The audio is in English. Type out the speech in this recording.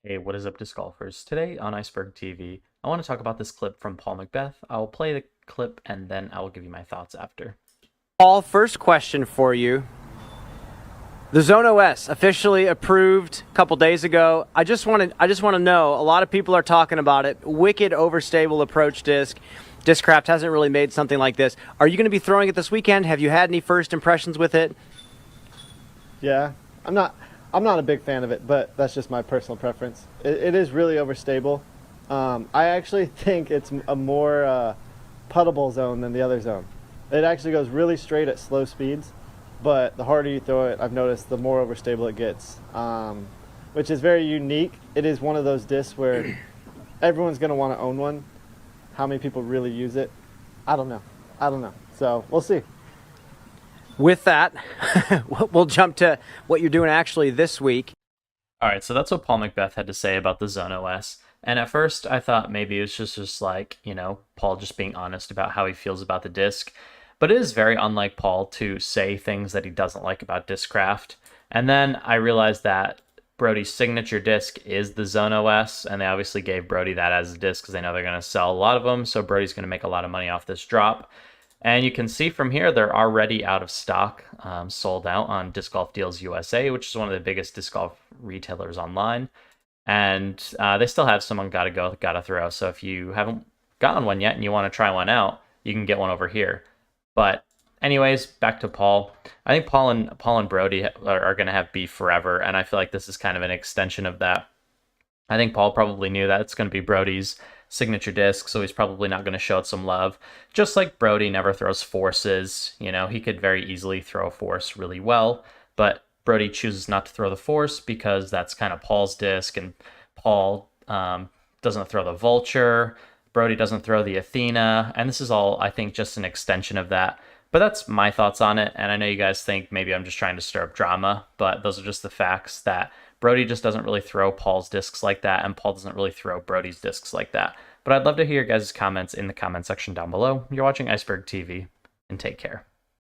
Hey, what is up, disc golfers? Today on Iceberg TV, I want to talk about this clip from Paul McBeth. I will play the clip and then I will give you my thoughts after. Paul, first question for you. The Zone OS officially approved a couple days ago. I just want to know, a lot of people are talking about it. Wicked overstable approach disc. Discraft hasn't really made something like this. Are you going to be throwing it this weekend? Have you had any first impressions with it? Yeah, I'm not a big fan of it, but that's just my personal preference. It is really overstable. I actually think it's a more puttable zone than the other zone. It actually goes really straight at slow speeds, but the harder you throw it, I've noticed the more overstable it gets, which is very unique. It is one of those discs where everyone's going to want to own one. How many people really use it? I don't know. So we'll see. With that, we'll jump to what you're doing actually this week. All right, so that's what Paul McBeth had to say about the Zone OS. And at first, I thought maybe it was just like, Paul just being honest about how he feels about the disc. But it is very unlike Paul to say things that he doesn't like about Discraft. And then I realized that Brodie's signature disc is the Zone OS, and they obviously gave Brodie that as a disc because they know they're going to sell a lot of them, so Brodie's going to make a lot of money off this drop. And you can see from here, they're already out of stock, sold out on Disc Golf Deals USA, which is one of the biggest disc golf retailers online. And they still have some on Gotta Go, Gotta Throw. So if you haven't gotten one yet and you want to try one out, you can get one over here. But anyways, back to Paul. I think Paul and Brodie are going to have beef forever, and I feel like this is kind of an extension of that. I think Paul probably knew that it's going to be Brodie's signature disc, so he's probably not going to show it some love. Just like Brodie never throws forces, he could very easily throw a force really well, but Brodie chooses not to throw the force because that's kind of Paul's disc, and Paul doesn't throw the vulture. Brodie doesn't throw the Athena, and this is all, I think, just an extension of that. But that's my thoughts on it, and I know you guys think maybe I'm just trying to stir up drama, but those are just the facts that Brodie just doesn't really throw Paul's discs like that, and Paul doesn't really throw Brodie's discs like that. But I'd love to hear your guys' comments in the comment section down below. You're watching Iceberg TV, and take care.